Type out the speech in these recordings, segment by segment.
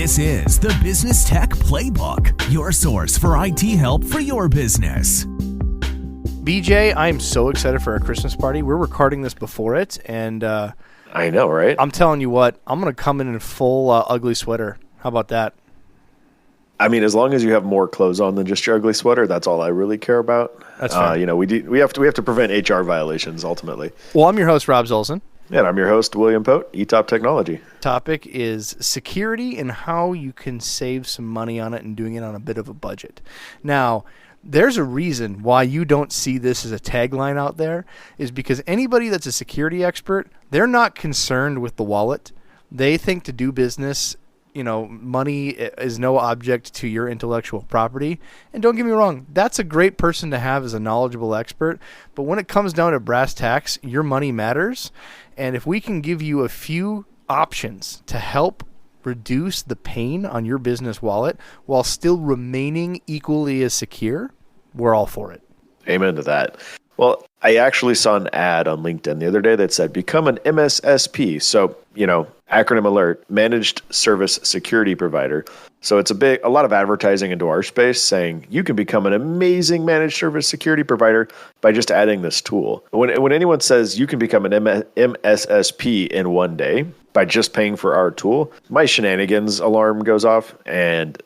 This is the Business Tech Playbook, your source for IT help for your business. BJ, I am so excited for our Christmas party. We're recording this before it, and I know, right? I'm telling you what, I'm going to come in full ugly sweater. How about that? I mean, as long as you have more clothes on than just your ugly sweater, that's all I really care about. That's fair. We have to prevent HR violations ultimately. Well, I'm your host, Rob Zolson. And I'm your host, William Pote, Etop Technology. Topic is security and how you can save some money on it and doing it on a bit of a budget. Now, there's a reason why you don't see this as a tagline out there, is because anybody that's a security expert, they're not concerned with the wallet. They think to do business, money is no object to your intellectual property. And don't get me wrong, that's a great person to have as a knowledgeable expert. But when it comes down to brass tacks, your money matters. And if we can give you a few options to help reduce the pain on your business wallet while still remaining equally as secure, we're all for it. Amen to that. Well, I actually saw an ad on LinkedIn the other day that said, become an MSSP. So, acronym alert, Managed Service Security Provider. So it's a lot of advertising into our space saying you can become an amazing managed service security provider by just adding this tool. When anyone says you can become an MSSP in one day by just paying for our tool, my shenanigans alarm goes off, and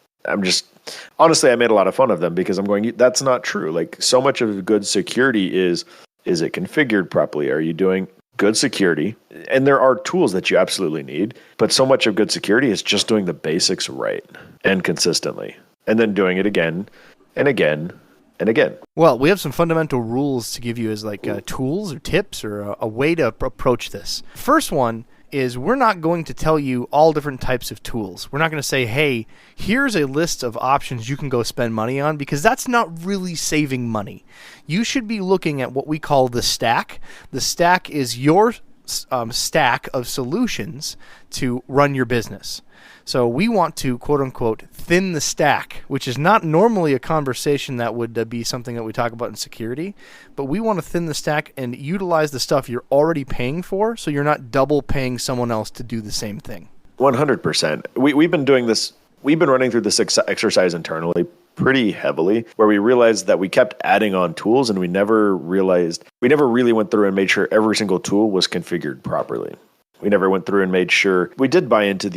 honestly, I made a lot of fun of them because I'm going, that's not true. Like, so much of good security is it configured properly? Are you doing good security? And there are tools that you absolutely need, but so much of good security is just doing the basics right and consistently, and then doing it again and again and again. Well, we have some fundamental rules to give you as tools or tips or a way to approach this. First one is we're not going to tell you all different types of tools. We're not going to say, hey, here's a list of options you can go spend money on, because that's not really saving money. You should be looking at what we call the stack. The stack is your stack of solutions to run your business. So we want to, quote unquote, thin the stack, which is not normally a conversation that would be something that we talk about in security, but we want to thin the stack and utilize the stuff you're already paying for so you're not double paying someone else to do the same thing. 100%. We've been doing this. We've been running through this exercise internally pretty heavily, where we realized that we kept adding on tools and we never really went through and made sure every single tool was configured properly. We never went through and made sure. We did buy into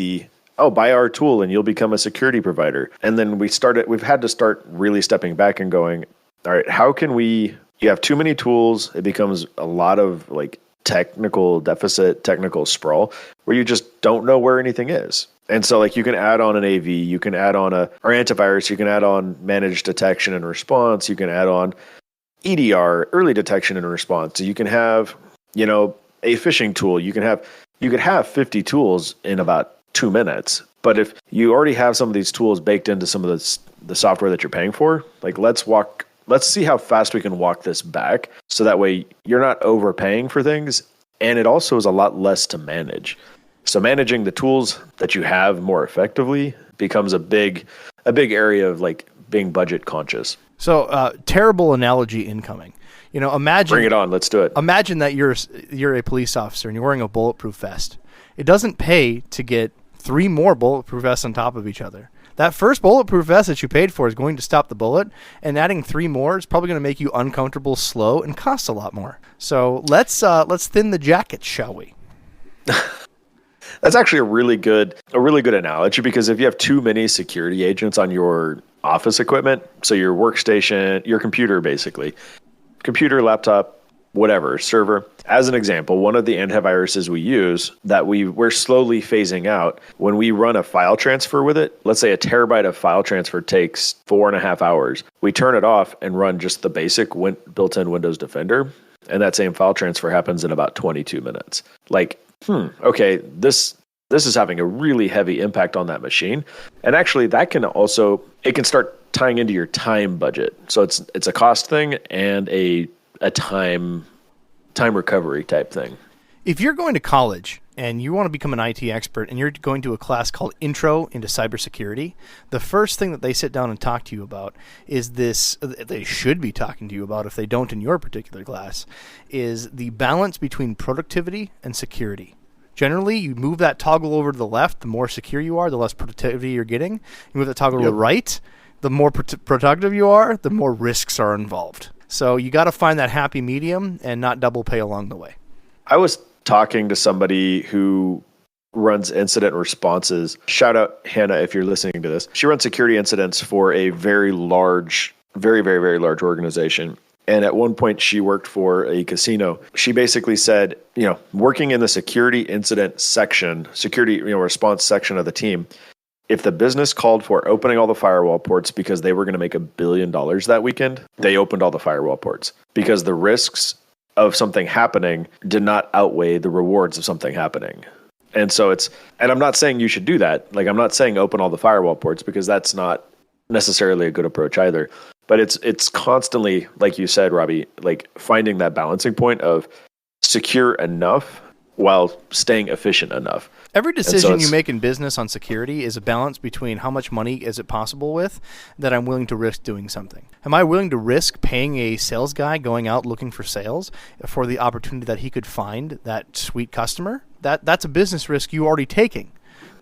buy our tool and you'll become a security provider. And then we've had to start really stepping back and going, all right, how can you have too many tools. It becomes a lot of technical deficit, technical sprawl, where you just don't know where anything is. And so you can add on an AV, you can add on our antivirus, you can add on managed detection and response, you can add on EDR, early detection and response. So you can have, a phishing tool. You could have 50 tools in about 2 minutes. But if you already have some of these tools baked into some of the software that you're paying for, let's see how fast we can walk this back, so that way you're not overpaying for things, and it also is a lot less to manage. So managing the tools that you have more effectively becomes a big area of being budget conscious. So terrible analogy incoming. Imagine, bring it on. Let's do it. Imagine that you're a police officer and you're wearing a bulletproof vest. It doesn't pay to get 3 more bulletproof vests on top of each other. That first bulletproof vest that you paid for is going to stop the bullet, and adding 3 more is probably going to make you uncomfortable, slow, and cost a lot more. So let's thin the jacket, shall we? That's actually a really good analogy, because if you have too many security agents on your office equipment, so your workstation, your computer, basically, computer, laptop, whatever, server. As an example, one of the antiviruses we use that we're slowly phasing out, when we run a file transfer with it, let's say a terabyte of file transfer takes 4.5 hours. We turn it off and run just the basic built-in Windows Defender, and that same file transfer happens in about 22 minutes. Okay, this is having a really heavy impact on that machine. And actually it can start tying into your time budget. So it's a cost thing and a time recovery type thing. If you're going to college and you want to become an IT expert and you're going to a class called Intro into Cybersecurity, the first thing that they sit down and talk to you about is this, they should be talking to you about if they don't in your particular class, is the balance between productivity and security. Generally, you move that toggle over to the left, the more secure you are, the less productivity you're getting. You move that toggle to the right, the more productive you are, the more risks are involved. So you got to find that happy medium and not double pay along the way. I was talking to somebody who runs incident responses. Shout out Hannah if you're listening to this. She runs security incidents for a very large, very, very, very large organization. And at one point she worked for a casino. She basically said, working in the security incident section, security, response section of the team, if the business called for opening all the firewall ports because they were going to make $1 billion that weekend, they opened all the firewall ports because the risks of something happening did not outweigh the rewards of something happening. And so and I'm not saying you should do that. Like, I'm not saying open all the firewall ports because that's not necessarily a good approach either. But it's constantly, like you said, Robbie, like finding that balancing point of secure enough while staying efficient enough. Every decision you make in business on security is a balance between how much money is it possible with that I'm willing to risk doing something. Am I willing to risk paying a sales guy going out looking for sales for the opportunity that he could find that sweet customer? That's a business risk you're already taking.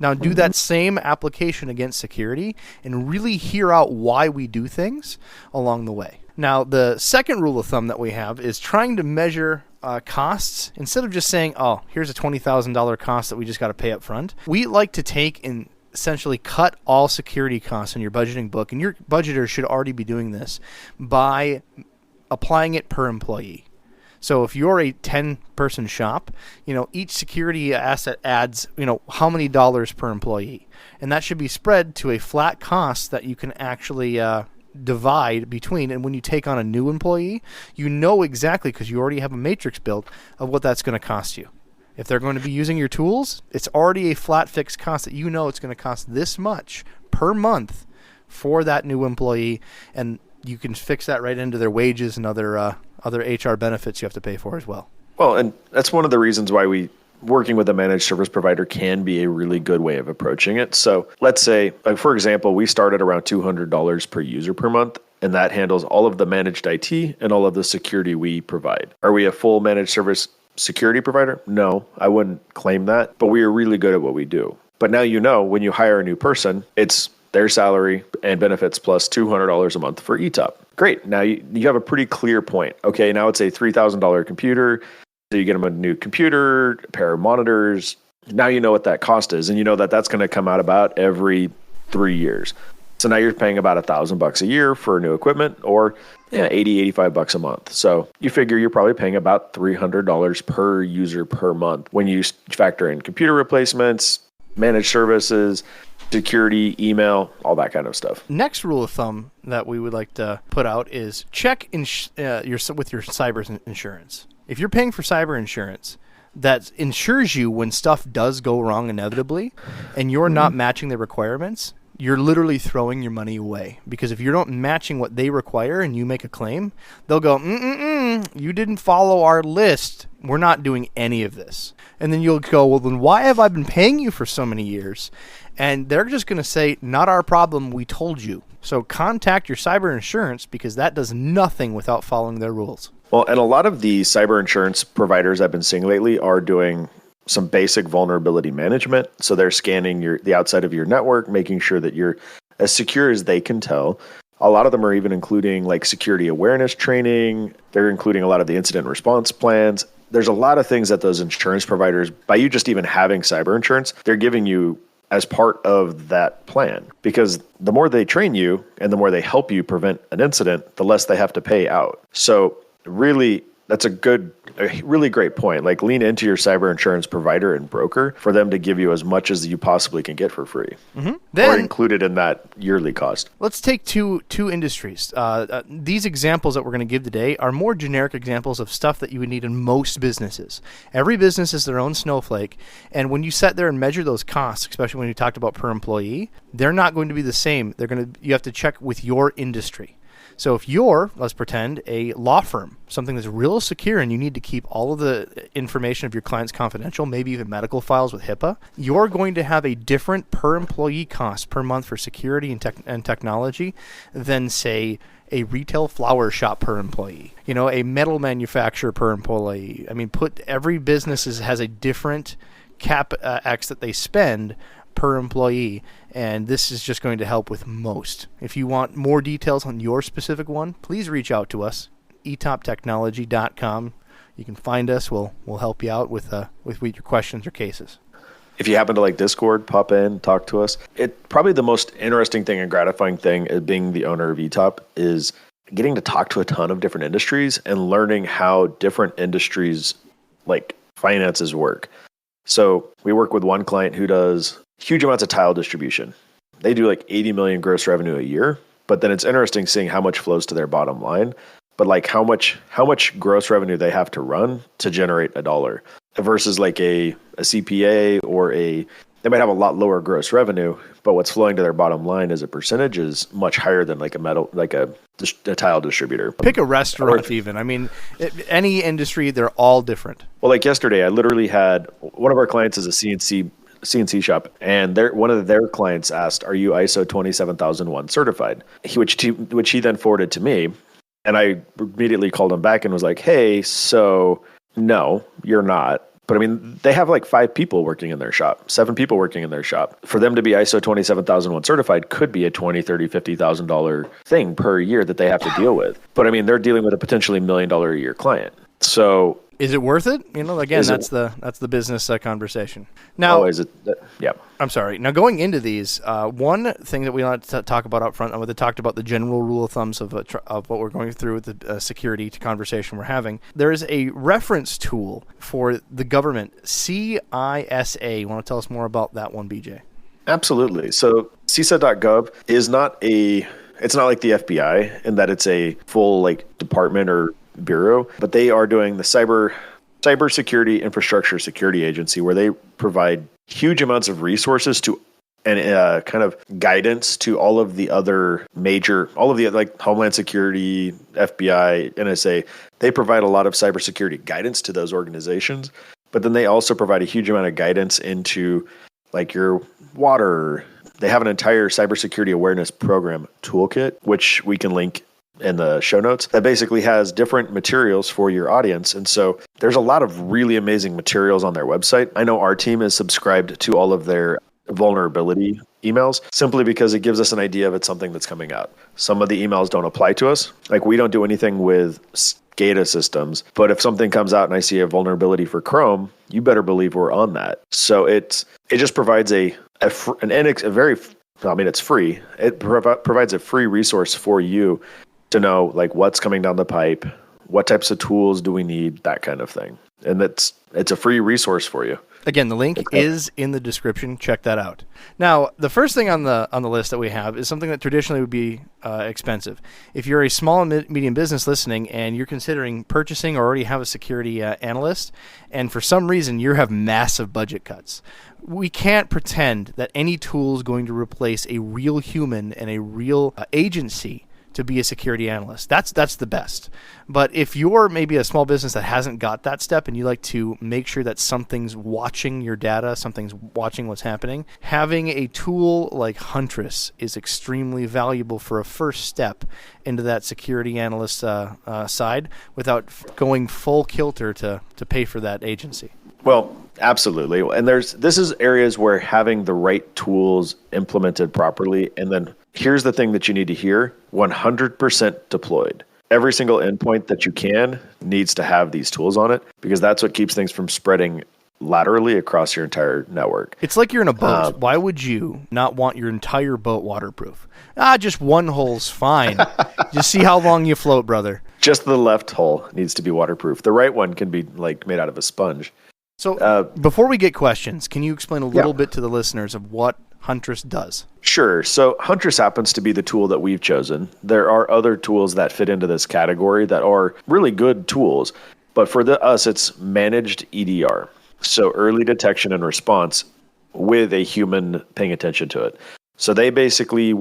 Now do that same application against security and really hear out why we do things along the way. Now, the second rule of thumb that we have is trying to measure costs instead of just saying, oh, here's a $20,000 cost that we just got to pay up front. We like to take and essentially cut all security costs in your budgeting book, and your budgeter should already be doing this by applying it per employee. So if you're a 10-person shop, each security asset adds, how many dollars per employee. And that should be spread to a flat cost that you can actually divide between. And when you take on a new employee, you know exactly, because you already have a matrix built, of what that's going to cost you. If they're going to be using your tools, it's already a flat fixed cost that it's going to cost this much per month for that new employee. And you can fix that right into their wages and other HR benefits you have to pay for as well. Well, and that's one of the reasons why working with a managed service provider can be a really good way of approaching it. So let's say, for example, we start at around $200 per user per month, and that handles all of the managed IT and all of the security we provide. Are we a full managed service security provider? No, I wouldn't claim that, but we are really good at what we do. But now when you hire a new person, it's their salary and benefits plus $200 a month for Etop. Great. Now you have a pretty clear point. Okay, now it's a $3,000 computer. So you get them a new computer, a pair of monitors. Now you know what that cost is, and you know that that's going to come out about every 3 years. So now you're paying about $1,000 a year for new equipment, or $85 a month. So you figure you're probably paying about $300 per user per month when you factor in computer replacements, managed services, security, email, all that kind of stuff. Next rule of thumb that we would like to put out is check with your cyber insurance. If you're paying for cyber insurance that insures you when stuff does go wrong inevitably and you're not matching the requirements, you're literally throwing your money away. Because if you're not matching what they require and you make a claim, they'll go, you didn't follow our list. We're not doing any of this. And then you'll go, well, then why have I been paying you for so many years? And they're just going to say, not our problem, we told you. So contact your cyber insurance, because that does nothing without following their rules. Well, and a lot of the cyber insurance providers I've been seeing lately are doing some basic vulnerability management. So they're scanning the outside of your network, making sure that you're as secure as they can tell. A lot of them are even including like security awareness training. They're including a lot of the incident response plans. There's a lot of things that those insurance providers, by you just even having cyber insurance, they're giving you as part of that plan. Because the more they train you and the more they help you prevent an incident, the less they have to pay out. So really, that's a really great point. Like, lean into your cyber insurance provider and broker for them to give you as much as you possibly can get for free, or included in that yearly cost. Let's take two industries. These examples that we're going to give today are more generic examples of stuff that you would need in most businesses. Every business is their own snowflake, and when you sit there and measure those costs, especially when you talked about per employee, they're not going to be the same. You have to check with your industry. So if you're, let's pretend, a law firm, something that's real secure and you need to keep all of the information of your clients confidential, maybe even medical files with HIPAA, you're going to have a different per employee cost per month for security and technology than, say, a retail flower shop per employee, a metal manufacturer per employee. I mean, every business has a different CapEx that they spend per employee, and this is just going to help with most. If you want more details on your specific one, please reach out to us, etoptechnology.com. You can find us. We'll help you out with your questions or cases. If you happen to like Discord, pop in, talk to us. Probably the most interesting thing and gratifying thing as being the owner of Etop is getting to talk to a ton of different industries and learning how different industries like finances work. So we work with one client who does huge amounts of tile distribution. They do like 80 million gross revenue a year, but then it's interesting seeing how much flows to their bottom line, but like how much gross revenue they have to run to generate a dollar versus like a CPA or they might have a lot lower gross revenue, but what's flowing to their bottom line as a percentage is much higher than like a tile distributor. Pick a restaurant even. I mean, any industry, they're all different. Well, like yesterday, I literally had one of our clients is a CNC shop, and one of their clients asked, "Are you ISO 27001 certified?" Which he then forwarded to me, and I immediately called him back and was like, "Hey, so no, you're not." But I mean, they have like 5 people working in their shop, 7 people working in their shop. For them to be ISO 27001 certified could be a $20,000, $30,000, $50,000 thing per year that they have to deal with. But I mean, they're dealing with a potentially $1 million a year client. So is it worth it? Again, that's the business conversation. Now, is it? Yeah. I'm sorry. Now, going into these, one thing that we want to talk about up front, and we talked about the general rule of thumbs of what we're going through with the security conversation we're having. There is a reference tool for the government, CISA. You want to tell us more about that one, BJ? Absolutely. So CISA.gov is it's not like the FBI in that it's a full like department or bureau, but they are doing the cybersecurity infrastructure security agency, where they provide huge amounts of resources to and kind of guidance to all of the like Homeland Security, FBI, NSA. They provide a lot of cybersecurity guidance to those organizations, but then they also provide a huge amount of guidance into like your water. They have an entire cybersecurity awareness program toolkit, which we can link in the show notes, that basically has different materials for your audience. And so there's a lot of really amazing materials on their website. I know our team is subscribed to all of their vulnerability emails simply because it gives us an idea if it's something that's coming out. Some of the emails don't apply to us. Like we don't do anything with SCADA systems, but if something comes out and I see a vulnerability for Chrome, you better believe we're on that. So it just provides it's free. It provides a free resource for you to know like what's coming down the pipe, what types of tools do we need, that kind of thing. And it's a free resource for you. Again, the link is in the description. Check that out. Now, the first thing on the list that we have is something that traditionally would be expensive. If you're a small and medium business listening and you're considering purchasing or already have a security analyst, and for some reason you have massive budget cuts, we can't pretend that any tool is going to replace a real human and a real agency to be a security analyst. That's the best. But if you're maybe a small business that hasn't got that step and you like to make sure that something's watching your data, something's watching what's happening, having a tool like Huntress is extremely valuable for a first step into that security analyst side without going full kilter to pay for that agency. Well, absolutely. And this is areas where having the right tools implemented properly, and then here's the thing that you need to hear, 100% deployed. Every single endpoint that you can needs to have these tools on it, because that's what keeps things from spreading laterally across your entire network. It's like you're in a boat. Why would you not want your entire boat waterproof? Just one hole's fine. Just see how long you float, brother. Just the left hole needs to be waterproof. The right one can be like made out of a sponge. So before we get questions, can you explain a little bit to the listeners of what Huntress does? Sure. So Huntress happens to be the tool that we've chosen. There are other tools that fit into this category that are really good tools, but for us, it's managed EDR. So early detection and response with a human paying attention to it. So they basically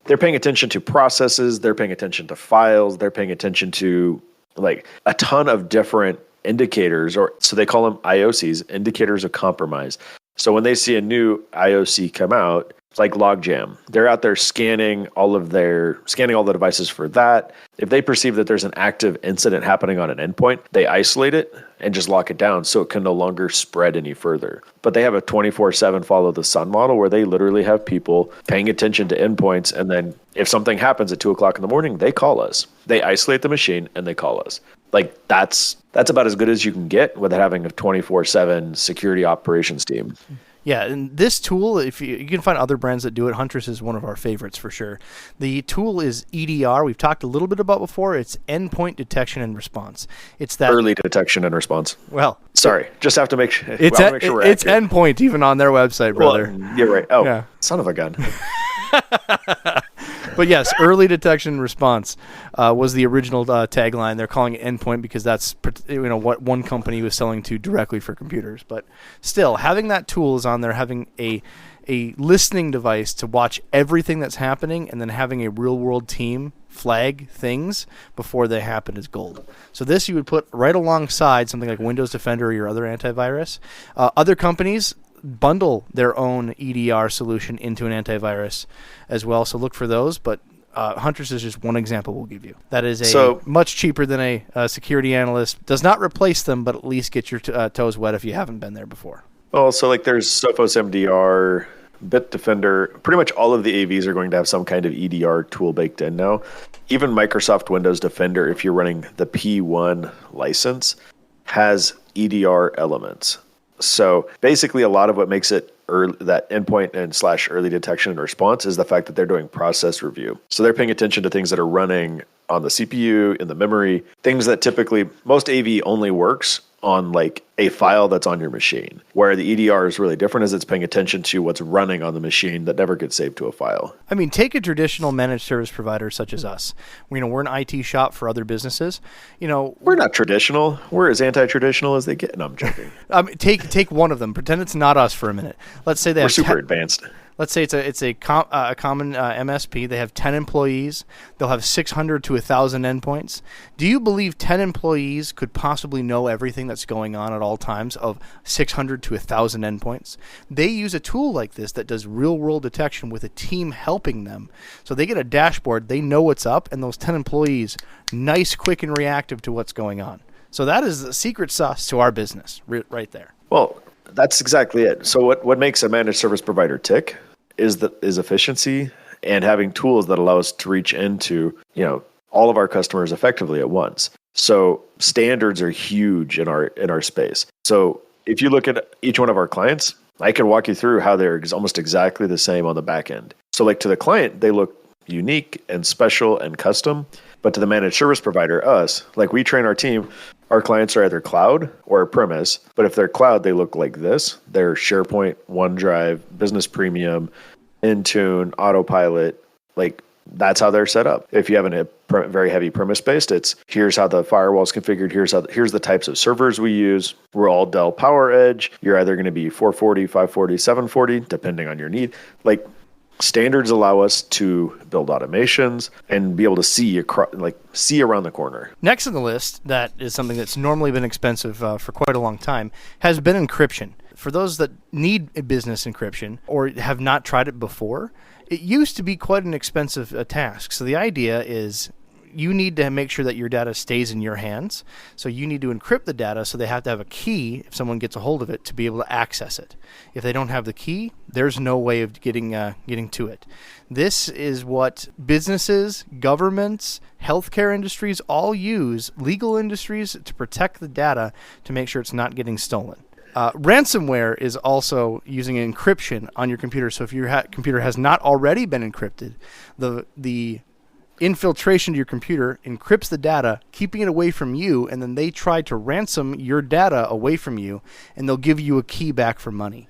they're paying attention to processes, they're paying attention to files, they're paying attention to like a ton of different indicators, so they call them IOCs, indicators of compromise. So when they see a new IOC come out, like Logjam. They're out there scanning all the devices for that. If they perceive that there's an active incident happening on an endpoint, they isolate it and just lock it down so it can no longer spread any further. But they have a 24/7 follow the sun model where they literally have people paying attention to endpoints. And then if something happens at 2:00 in the morning, they call us. They isolate the machine and they call us. Like that's about as good as you can get without having a 24/7 security operations team. Yeah, and this tool, if you can find other brands that do it. Huntress is one of our favorites for sure. The tool is EDR. We've talked a little bit about before. It's endpoint detection and response. It's that early detection and response. Well, sorry, just have to make sure. It's it's endpoint even on their website, brother. Well, you're right. Oh, yeah. Son of a gun. But yes, early detection and response was the original tagline. They're calling it endpoint because that's what one company was selling to directly for computers. But still, having that tool is on there, having a listening device to watch everything that's happening, and then having a real world team flag things before they happen is gold. So this you would put right alongside something like Windows Defender or your other antivirus. Other companies bundle their own EDR solution into an antivirus as well, so look for those. But Huntress is just one example we'll give you. That is much cheaper than a security analyst. Does not replace them, but at least get your toes wet if you haven't been there before. Well, so like there's Sophos MDR, Bitdefender. Pretty much all of the AVs are going to have some kind of EDR tool baked in now. Even Microsoft Windows Defender, if you're running the P1 license, has EDR elements. So basically a lot of what makes it that endpoint and / early detection and response is the fact that they're doing process review. So they're paying attention to things that are running on the CPU, in the memory, things that typically most AV only works on like a file that's on your machine, where the EDR is really different as it's paying attention to what's running on the machine that never gets saved to a file. I mean, take a traditional managed service provider such as us. We're an IT shop for other businesses. We're not traditional. We're as anti-traditional as they get. No, I'm joking. Take one of them. Pretend it's not us for a minute. Let's say we're super advanced. Let's say it's a common MSP. They have 10 employees. They'll have 600 to 1,000 endpoints. Do you believe 10 employees could possibly know everything that's going on at all times of 600 to 1,000 endpoints? They use a tool like this that does real-world detection with a team helping them. So they get a dashboard. They know what's up, and those 10 employees, nice, quick, and reactive to what's going on. So that is the secret sauce to our business right there. Well, that's exactly it. So what makes a managed service provider tick is efficiency and having tools that allow us to reach into, all of our customers effectively at once. So standards are huge in our space. So if you look at each one of our clients, I can walk you through how they're almost exactly the same on the back end. So like to the client, they look unique and special and custom, but to the managed service provider, us, like we train our team, our clients are either cloud or premise, but if they're cloud, they look like this. They're SharePoint, OneDrive, Business Premium, Intune, Autopilot, like that's how they're set up. If you have a very heavy premise-based, it's here's how the firewall's configured, here's the types of servers we use. We're all Dell PowerEdge. You're either going to be 440, 540, 740, depending on your need. Like standards allow us to build automations and be able to see around the corner. Next on the list, that is something that's normally been expensive for quite a long time, has been encryption. For those that need a business encryption or have not tried it before, it used to be quite an expensive task. So the idea is you need to make sure that your data stays in your hands. So you need to encrypt the data, so they have to have a key if someone gets a hold of it to be able to access it. If they don't have the key, there's no way of getting to it. This is what businesses, governments, healthcare industries all use, legal industries, to protect the data to make sure it's not getting stolen. Ransomware is also using encryption on your computer. So if your computer has not already been encrypted, the infiltration to your computer encrypts the data, keeping it away from you, and then they try to ransom your data away from you, and they'll give you a key back for money.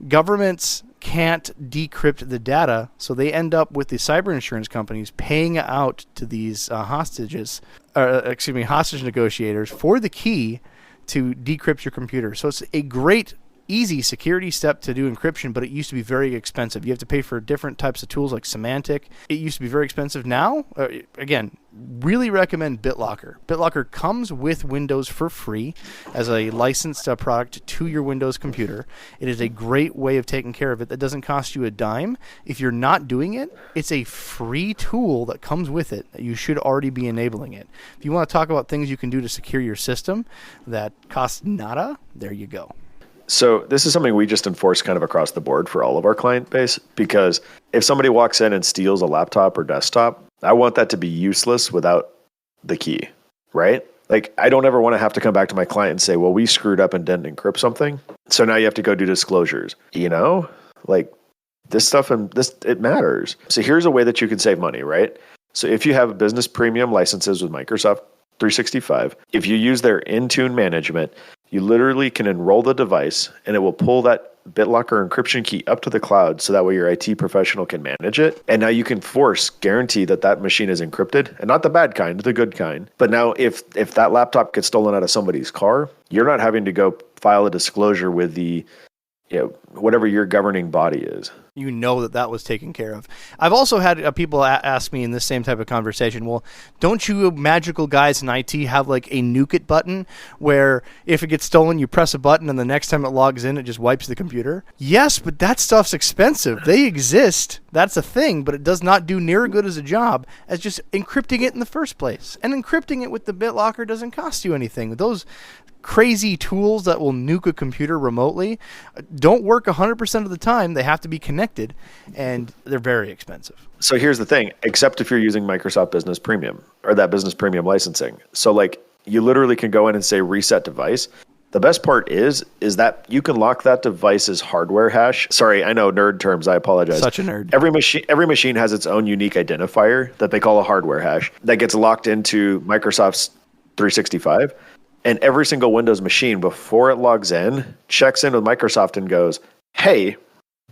Governments can't decrypt the data, so they end up with the cyber insurance companies paying out to these hostage negotiators for the key to decrypt your computer. So it's a great easy security step to do encryption, but it used to be very expensive. You have to pay for different types of tools like semantic. It used to be very expensive. Now, again, really recommend BitLocker. BitLocker comes with Windows for free as a licensed product to your Windows computer. It is a great way of taking care of it that doesn't cost you a dime. If you're not doing it, it's a free tool that comes with it. You should already be enabling it. If you want to talk about things you can do to secure your system that cost nada, there you go. So this is something we just enforce kind of across the board for all of our client base, because if somebody walks in and steals a laptop or desktop, I want that to be useless without the key, right? Like, I don't ever want to have to come back to my client and say, well, we screwed up and didn't encrypt something, so now you have to go do disclosures. Like this stuff, and this, it matters. So here's a way that you can save money, right? So if you have business premium licenses with Microsoft 365, if you use their Intune management, you literally can enroll the device and it will pull that BitLocker encryption key up to the cloud, so that way your IT professional can manage it. And now you can guarantee that machine is encrypted, and not the bad kind, the good kind. But now if that laptop gets stolen out of somebody's car, you're not having to go file a disclosure with the, whatever your governing body is. You know that was taken care of. I've also had people ask me in this same type of conversation, well, don't you magical guys in IT have like a nuke it button where if it gets stolen, you press a button and the next time it logs in, it just wipes the computer? Yes, but that stuff's expensive. They exist. That's a thing, but it does not do near as good as a job as just encrypting it in the first place. And encrypting it with the BitLocker doesn't cost you anything. Those crazy tools that will nuke a computer remotely don't work 100% of the time. They have to be connected, and they're very expensive. So here's the thing, except if you're using Microsoft Business Premium or that Business Premium licensing. So like, you literally can go in and say reset device. The best part is that you can lock that device's hardware hash. Sorry, I know nerd terms. I apologize. Such a nerd. Every machine has its own unique identifier that they call a hardware hash that gets locked into Microsoft's 365. And every single Windows machine, before it logs in, checks in with Microsoft and goes, hey,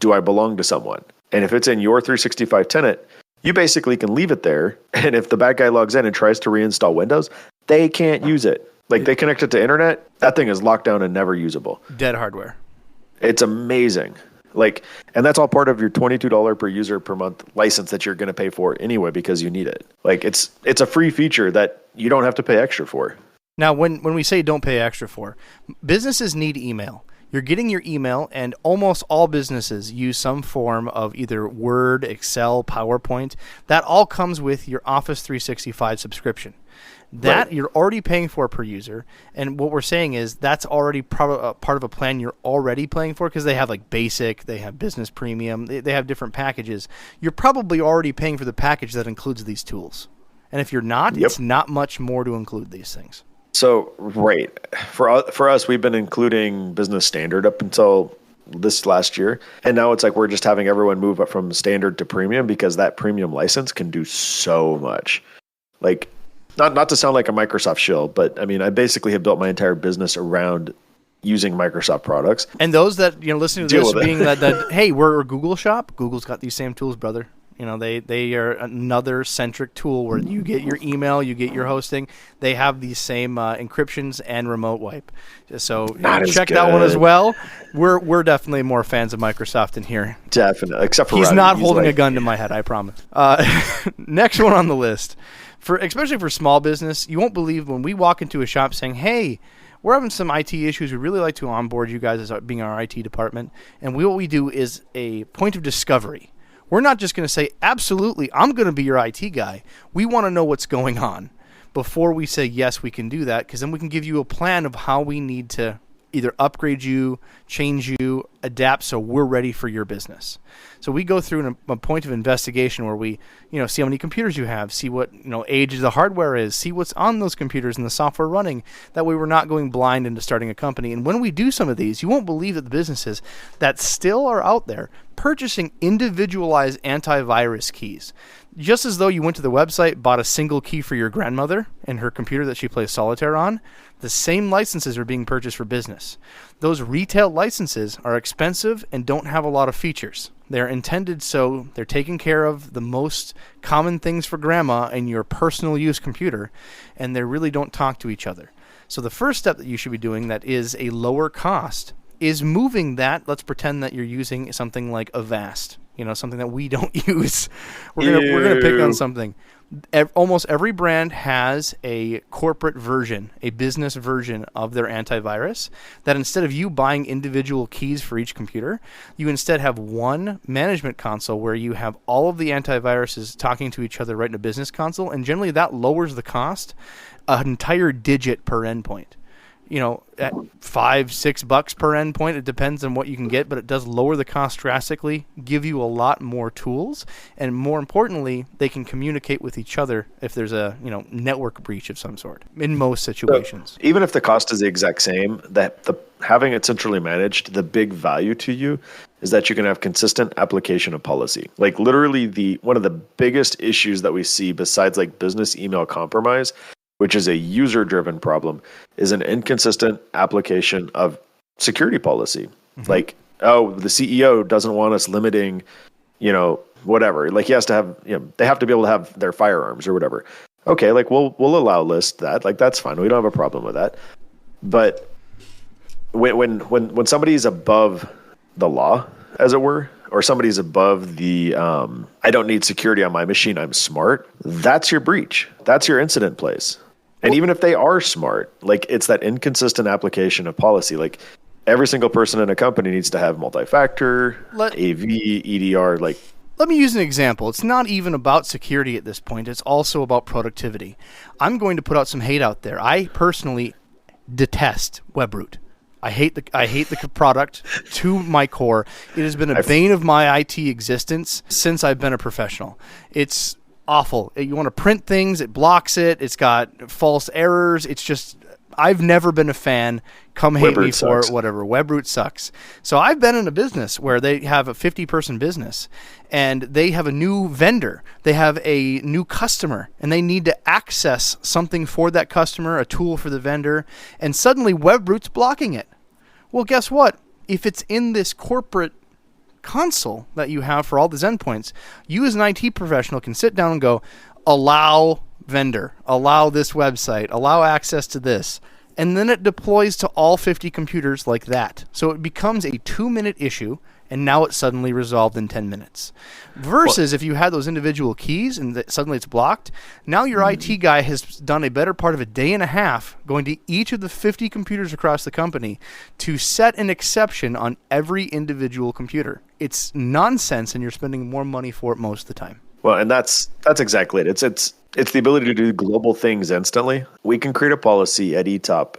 do I belong to someone? And if it's in your 365 tenant, you basically can leave it there. And if the bad guy logs in and tries to reinstall Windows, they can't use it. Like, they connect it to internet, that thing is locked down and never usable. Dead hardware. It's amazing. Like, and that's all part of your $22 per user per month license that you're going to pay for anyway, because you need it. Like, it's a free feature that you don't have to pay extra for. Now, when we say don't pay extra for, businesses need email. You're getting your email, and almost all businesses use some form of either Word, Excel, PowerPoint. That all comes with your Office 365 subscription. That you're already paying for per user, and what we're saying is that's already part of a plan you're already paying for, because they have like basic, they have business premium, they have different packages. You're probably already paying for the package that includes these tools. And if you're not, it's not much more to include these things. So, right. For us, we've been including Business Standard up until this last year. And now it's like we're just having everyone move up from Standard to Premium, because that Premium license can do so much. Like, not to sound like a Microsoft shill, but I mean, I basically have built my entire business around using Microsoft products. And those that, listening to this being that, hey, we're a Google shop. Google's got these same tools, brother. They are another centric tool where you get your email, you get your hosting. They have these same encryptions and remote wipe. So check that one as well. We're definitely more fans of Microsoft in here. Definitely, except for he's Rodney. Not holding a gun to my head, I promise. Next one on the list, especially for small business, you won't believe when we walk into a shop saying, "Hey, we're having some IT issues. We'd really like to onboard you guys as being our IT department." And what we do is a point of discovery. We're not just going to say, absolutely, I'm going to be your IT guy. We want to know what's going on before we say, yes, we can do that, because then we can give you a plan of how we need to either upgrade you, change you, adapt so we're ready for your business. So we go through a point of investigation where we, see how many computers you have, see what, age the hardware is, see what's on those computers and the software running. That way we're not going blind into starting a company. And when we do some of these, you won't believe that the businesses that still are out there purchasing individualized antivirus keys. Just as though you went to the website, bought a single key for your grandmother and her computer that she plays solitaire on, the same licenses are being purchased for business. Those retail licenses are expensive and don't have a lot of features. They're intended so they're taking care of the most common things for grandma and your personal use computer, and they really don't talk to each other. So the first step that you should be doing that is a lower cost is moving that. Let's pretend that you're using something like Avast, something that we don't use. We're gonna pick on something. Almost every brand has a corporate version, a business version of their antivirus that instead of you buying individual keys for each computer, you instead have one management console where you have all of the antiviruses talking to each other right in a business console, and generally that lowers the cost an entire digit per endpoint. At $5-6 per endpoint. It depends on what you can get, but it does lower the cost drastically, give you a lot more tools, and more importantly, they can communicate with each other if there's a network breach of some sort in most situations. So even if the cost is the exact same, having it centrally managed, the big value to you is that you can have consistent application of policy. Like literally one of the biggest issues that we see besides like business email compromise, which is a user-driven problem, is an inconsistent application of security policy. Mm-hmm. Like, the CEO doesn't want us limiting, whatever. Like he has to have, they have to be able to have their firearms or whatever. Okay, like we'll allow list that. Like that's fine. We don't have a problem with that. But when somebody's above the law, as it were, or somebody's above the I don't need security on my machine, I'm smart, that's your breach. That's your incident place. And even if they are smart, like it's that inconsistent application of policy. Like every single person in a company needs to have multi-factor, AV, EDR. Like, let me use an example. It's not even about security at this point. It's also about productivity. I'm going to put out some hate out there. I personally detest WebRoot. I hate the product to my core. It has been a bane of my IT existence since I've been a professional. It's awful. You want to print things, it blocks it. It's got false errors. It's just, I've never been a fan. Come hate me for it, whatever. WebRoot sucks. So I've been in a business where they have a 50-person business and they have a new vendor. They have a new customer and they need to access something for that customer, a tool for the vendor, and suddenly WebRoot's blocking it. Well, guess what? If it's in this corporate console that you have for all these endpoints, you as an IT professional can sit down and go, allow vendor, allow this website, allow access to this, and then it deploys to all 50 computers like that. So it becomes a 2-minute issue, and now it's suddenly resolved in 10 minutes. Versus if you had those individual keys and suddenly it's blocked, now your IT guy has done a better part of a day and a half going to each of the 50 computers across the company to set an exception on every individual computer. It's nonsense, and you're spending more money for it most of the time. Well, and that's exactly it. It's the ability to do global things instantly. We can create a policy at Etop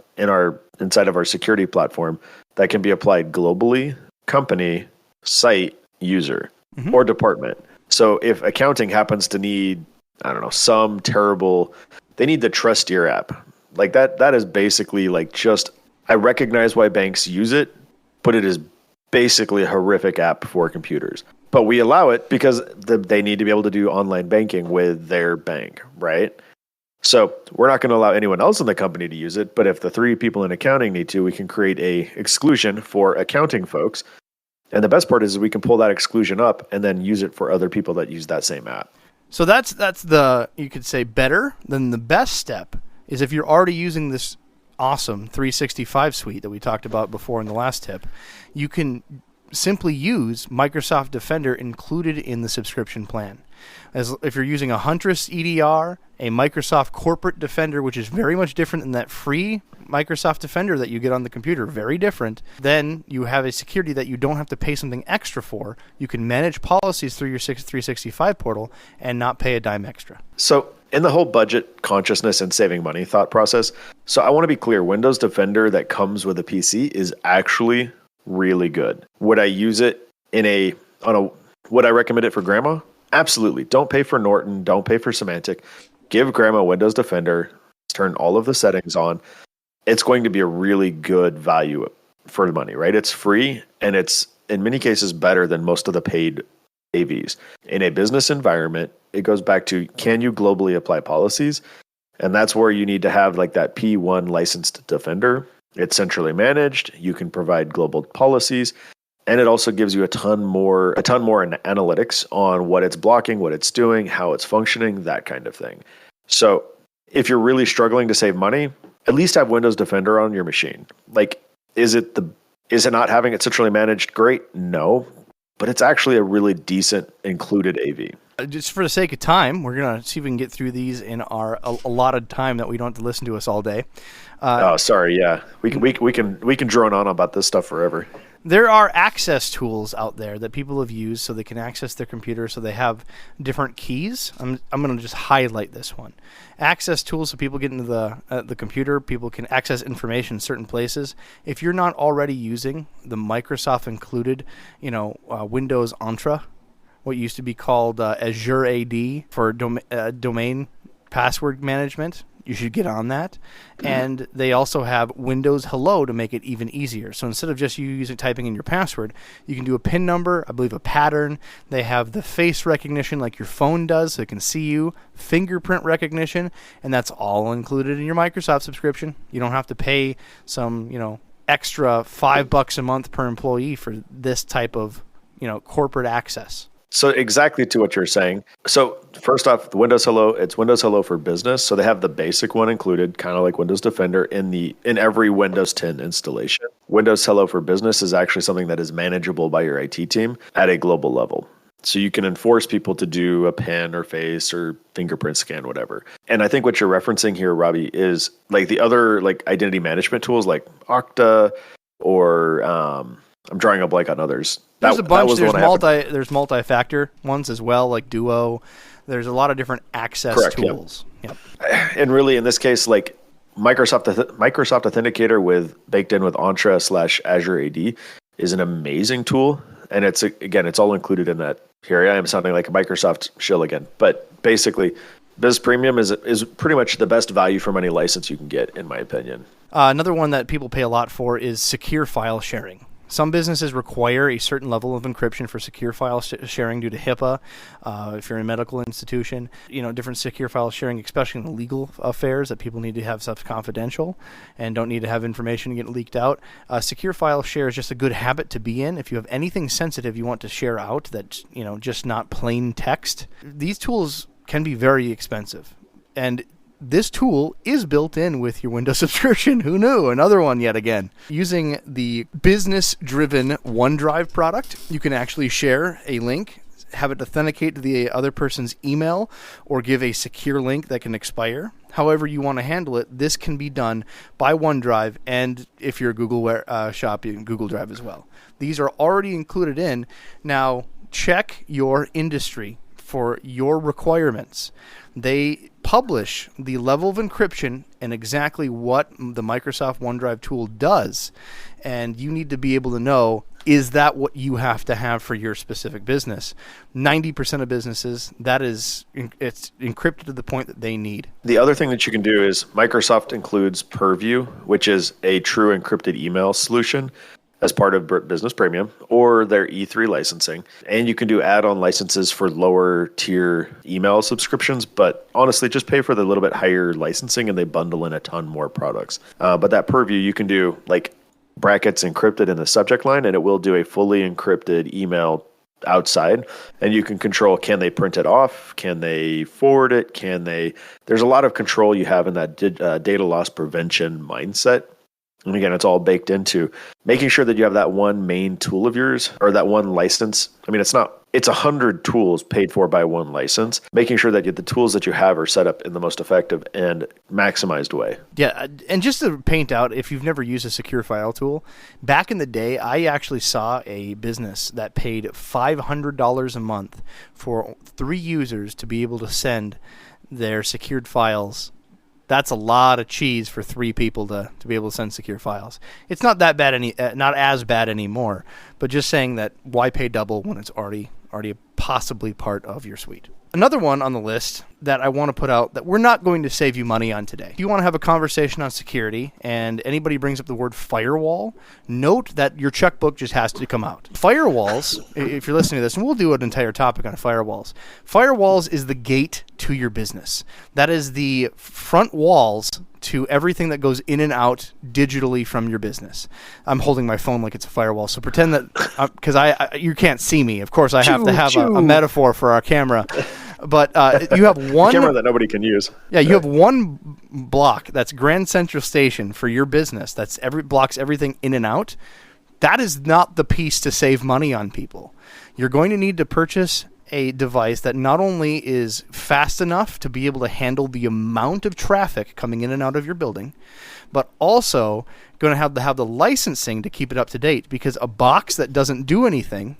inside of our security platform that can be applied globally, company, site, user, or department. So if accounting happens to need, I don't know, they need the Trustier app. Like that is basically like just, I recognize why banks use it, but it is basically a horrific app for computers. But we allow it because they need to be able to do online banking with their bank, right? So we're not going to allow anyone else in the company to use it. But if the 3 people in accounting need to, we can create a exclusion for accounting folks. And the best part is we can pull that exclusion up and then use it for other people that use that same app. So that's the, you could say, better than the best step is if you're already using this awesome 365 suite that we talked about before in the last tip, you can simply use Microsoft Defender included in the subscription plan. As if you're using a Huntress EDR, a Microsoft Corporate Defender, which is very much different than that free Microsoft Defender that you get on the computer, very different, then you have a security that you don't have to pay something extra for. You can manage policies through your 365 portal and not pay a dime extra. So in the whole budget consciousness and saving money thought process, so I want to be clear, Windows Defender that comes with a PC is actually really good. Would I use it would I recommend it for grandma? Absolutely. Don't pay for Norton. Don't pay for Symantec. Give grandma Windows Defender. Turn all of the settings on. It's going to be a really good value for the money, right? It's free, and it's in many cases better than most of the paid AVs. In a business environment, it goes back to, can you globally apply policies? And that's where you need to have like that P1 licensed Defender. It's centrally managed. You can provide global policies. And it also gives you a ton more analytics on what it's blocking, what it's doing, how it's functioning, that kind of thing. So if you're really struggling to save money, at least have Windows Defender on your machine. Like, is it the Is it not having it centrally managed great? No, but it's actually a really decent included AV. Just for the sake of time, we're going to see if we can get through these in our allotted time that we don't have to listen to us all day. Sorry. Yeah. We can drone on about this stuff forever. There are access tools out there that people have used so they can access their computer, so they have different keys. I'm going to just highlight this one. Access tools so people get into the computer, people can access information in certain places. If you're not already using the Microsoft included, Windows Entra, what used to be called Azure AD for domain password management, you should get on that. And they also have Windows Hello to make it even easier. So instead of just you typing in your password, you can do a PIN number, I believe a pattern. They have the face recognition like your phone does, so it can see you, fingerprint recognition, and that's all included in your Microsoft subscription. You don't have to pay some, extra $5 a month per employee for this type of, corporate access. So exactly to what you're saying. So first off, the Windows Hello, it's Windows Hello for Business. So they have the basic one included, kind of like Windows Defender in every Windows 10 installation. Windows Hello for Business is actually something that is manageable by your IT team at a global level. So you can enforce people to do a pen or face or fingerprint scan, whatever. And I think what you're referencing here, Robbie, is like the other like identity management tools like Okta or I'm drawing a blank on others. There's a bunch. There's multi-factor ones as well, like Duo. There's a lot of different access tools. Yep. And really, in this case, like Microsoft Authenticator baked in with Entra / Azure AD is an amazing tool. And it's all included in that. Here I am sounding like a Microsoft shill again. But basically, Biz Premium is pretty much the best value for money license you can get, in my opinion. Another one that people pay a lot for is secure file sharing. Some businesses require a certain level of encryption for secure file sharing due to HIPAA. If you're in a medical institution, different secure file sharing, especially in legal affairs, that people need to have stuff confidential and don't need to have information get leaked out. Secure file share is just a good habit to be in. If you have anything sensitive you want to share out that's just not plain text, these tools can be very expensive. And this tool is built in with your Windows subscription. Who knew? Another one yet again. Using the business-driven OneDrive product, you can actually share a link, have it authenticate to the other person's email, or give a secure link that can expire. However you want to handle it, this can be done by OneDrive, and if you're a Google shop, you can Google Drive as well. These are already included in. Now, check your industry for your requirements. They publish the level of encryption and exactly what the Microsoft OneDrive tool does. And you need to be able to know, is that what you have to have for your specific business? 90% of businesses, it's encrypted to the point that they need. The other thing that you can do is Microsoft includes Purview, which is a true encrypted email solution as part of Business Premium or their E3 licensing. And you can do add-on licenses for lower tier email subscriptions, but honestly, just pay for the little bit higher licensing and they bundle in a ton more products. But that Purview, you can do like brackets encrypted in the subject line and it will do a fully encrypted email outside, and you can control, can they print it off? Can they forward it? There's a lot of control you have in that data loss prevention mindset. And again, it's all baked into making sure that you have that one main tool of yours or that one license. I mean, it's 100 tools paid for by one license, making sure that the tools that you have are set up in the most effective and maximized way. Yeah. And just to paint out, if you've never used a secure file tool, back in the day, I actually saw a business that paid $500 a month for 3 users to be able to send their secured files. That's a lot of cheese for 3 people to be able to send secure files. It's not that bad not as bad anymore, but just saying that why pay double when it's already possibly part of your suite. Another one on the list that I want to put out that we're not going to save you money on today. If you want to have a conversation on security and anybody brings up the word firewall, note that your checkbook just has to come out. Firewalls, if you're listening to this, and we'll do an entire topic on firewalls. Firewalls is the gate to your business. That is the front walls to everything that goes in and out digitally from your business. I'm holding my phone like it's a firewall, so pretend that, because you can't see me. Of course, I have to have a metaphor for our camera. But you have one camera that nobody can use. Yeah, you have one block that's Grand Central Station for your business. Blocks everything in and out. That is not the piece to save money on people. You're going to need to purchase a device that not only is fast enough to be able to handle the amount of traffic coming in and out of your building, but also going to have the licensing to keep it up to date, because a box that doesn't do anything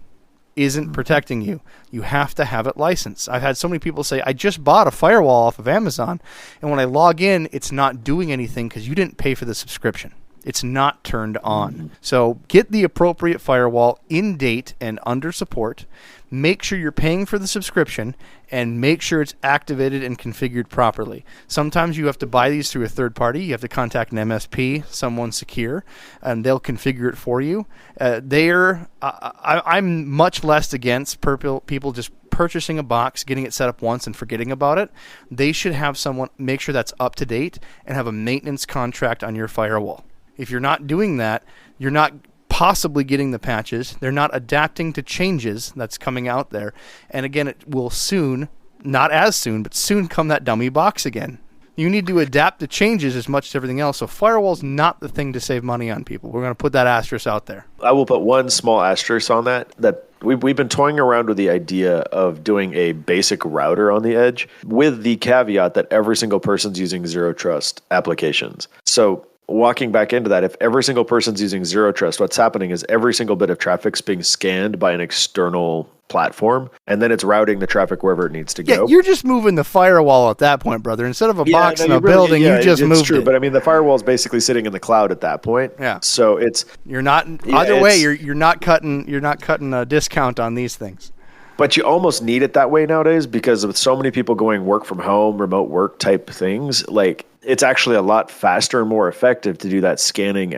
isn't protecting you. You have to have it licensed. I've had so many people say, I just bought a firewall off of Amazon, and when I log in, it's not doing anything because you didn't pay for the subscription. It's not turned on. So get the appropriate firewall in date and under support. Make sure you're paying for the subscription, and make sure it's activated and configured properly. Sometimes you have to buy these through a third party. You have to contact an MSP, someone secure, and they'll configure it for you. I'm much less against people just purchasing a box, getting it set up once, and forgetting about it. They should have someone make sure that's up to date and have a maintenance contract on your firewall. If you're not doing that, you're not possibly getting the patches. They're not adapting to changes that's coming out there. And again, it will soon, not as soon, but soon come that dummy box again. You need to adapt to changes as much as everything else. So firewall's not the thing to save money on people. We're going to put that asterisk out there. I will put one small asterisk on that we've been toying around with the idea of doing a basic router on the edge, with the caveat that every single person's using zero trust applications. So walking back into that, if every single person's using zero trust, what's happening is every single bit of traffic's being scanned by an external platform, and then it's routing the traffic wherever it needs to go. Yeah, you're just moving the firewall at that point, brother. Instead of a box in a building, you just moved it. It's true, but I mean, the firewall is basically sitting in the cloud at that point. Yeah. So you're not either way. You're not cutting a discount on these things. But you almost need it that way nowadays, because with so many people going work from home, remote work type things, like it's actually a lot faster and more effective to do that scanning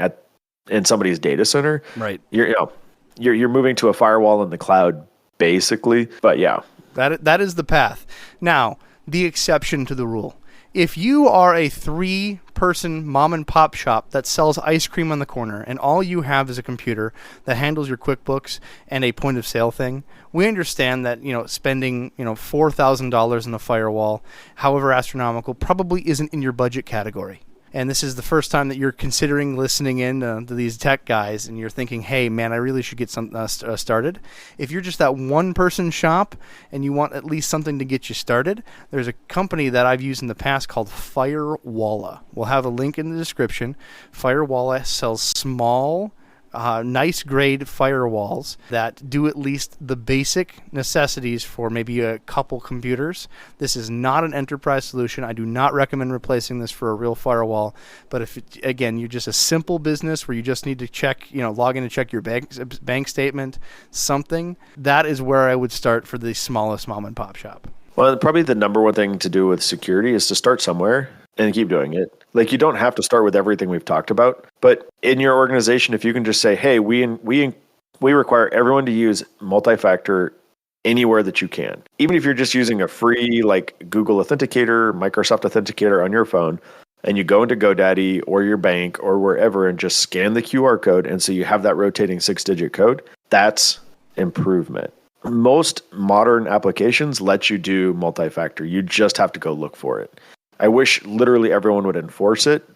in somebody's data center. Right. You're moving to a firewall in the cloud basically, but yeah. That is the path. Now, the exception to the rule. If you are a 3-person mom and pop shop that sells ice cream on the corner, and all you have is a computer that handles your QuickBooks and a point of sale thing, we understand that, spending, $4,000 in a firewall, however astronomical, probably isn't in your budget category. And this is the first time that you're considering listening in to these tech guys, and you're thinking, hey, man, I really should get some started. If you're just that one-person shop and you want at least something to get you started, there's a company that I've used in the past called Firewalla. We'll have a link in the description. Firewalla sells small, nice grade firewalls that do at least the basic necessities for maybe a couple computers. This is not an enterprise solution. I do not recommend replacing this for a real firewall. But if, again, you're just a simple business where you just need to check, log in and check your bank statement, something, that is where I would start for the smallest mom and pop shop. Well, probably the number one thing to do with security is to start somewhere and keep doing it. Like, you don't have to start with everything we've talked about, but in your organization, if you can just say, hey, we require everyone to use multi-factor anywhere that you can. Even if you're just using a free, like, Google Authenticator, Microsoft Authenticator on your phone, and you go into GoDaddy or your bank or wherever and just scan the QR code, and so you have that rotating 6-digit code, that's improvement. Most modern applications let you do multi-factor. You just have to go look for it. I wish literally everyone would enforce it,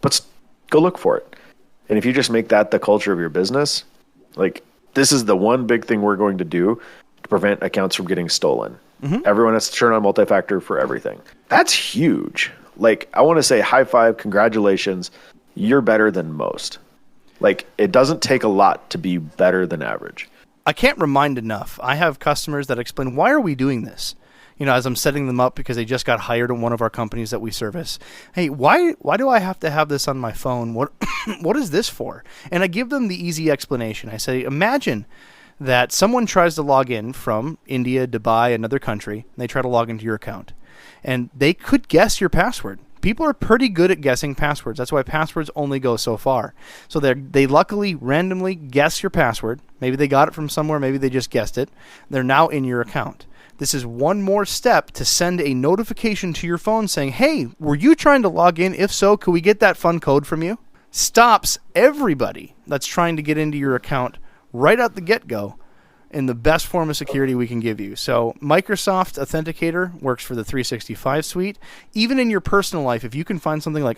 but go look for it. And if you just make that the culture of your business, like, this is the one big thing we're going to do to prevent accounts from getting stolen. Mm-hmm. Everyone has to turn on multi-factor for everything. That's huge. Like, I want to say high five, congratulations. You're better than most. Like, it doesn't take a lot to be better than average. I can't remind enough. I have customers that explain, why are we doing this? As I'm setting them up because they just got hired in one of our companies that we service. Hey, why do I have to have this on my phone? What is this for? And I give them the easy explanation. I say, imagine that someone tries to log in from India, Dubai, another country, and they try to log into your account. And they could guess your password. People are pretty good at guessing passwords. That's why passwords only go so far. So they luckily randomly guess your password. Maybe they got it from somewhere. Maybe they just guessed it. They're now in your account. This is one more step to send a notification to your phone saying, hey, were you trying to log in? If so, could we get that fun code from you? Stops everybody that's trying to get into your account right out the get-go. in the best form of security we can give you. So Microsoft Authenticator works for the 365 suite. Even in your personal life, if you can find something like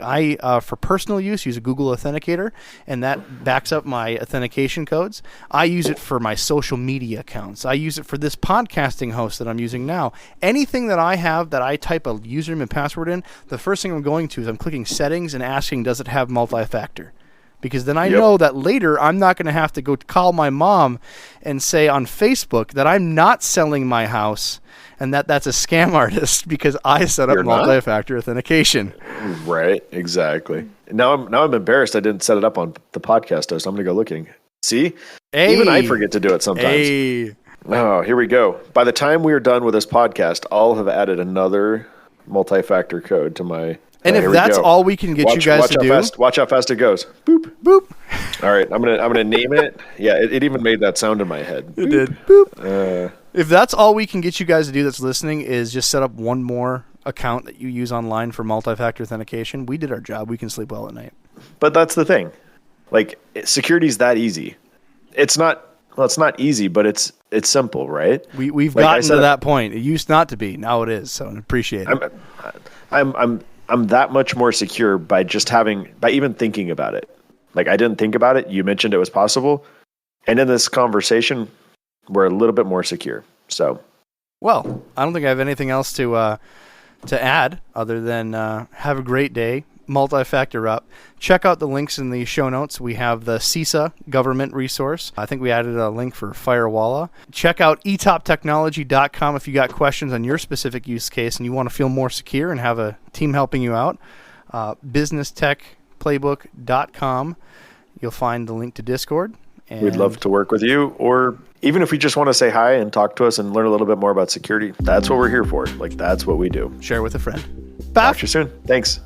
for personal use, use a Google Authenticator, and that backs up my authentication codes. I use it for my social media accounts. I use it for this podcasting host that I'm using now. Anything that I have that I type a username and password in, the first thing I'm going to is I'm clicking settings and asking, does it have multi-factor? Because then I know that later I'm not going to have to go call my mom and say on Facebook that I'm not selling my house and that's a scam artist because I set up multi-factor authentication. Right, exactly. Now I'm embarrassed I didn't set it up on the podcast host. I'm going to go looking. See? Hey. Even I forget to do it sometimes. Hey. Oh, here we go. By the time we are done with this podcast, I'll have added another multi-factor code to my... And if that's all we can get you guys to do, watch how fast it goes. Boop boop. All right, I'm gonna name it. Yeah, it even made that sound in my head. It did. Boop. If that's all we can get you guys to do that's listening is just set up one more account that you use online for multi-factor authentication, we did our job. We can sleep well at night. But that's the thing. Like, security's that easy. It's not. Well, it's not easy, but it's simple, right? We've gotten to that point. It used not to be. Now it is. So I appreciate it. I'm that much more secure by even thinking about it. Like, I didn't think about it. You mentioned it was possible. And in this conversation, we're a little bit more secure. So, well, I don't think I have anything else to add other than have a great day. Multi-factor up. Check out the links in the show notes. We have the CISA government resource. I think we added a link for Firewalla. Check out etoptechnology.com if you got questions on your specific use case and you want to feel more secure and have a team helping you out. businesstechplaybook.com. You'll find the link to Discord. And we'd love to work with you, or even if you just want to say hi and talk to us and learn a little bit more about security, that's what we're here for. Like, that's what we do. Share with a friend. Talk to you soon. Thanks.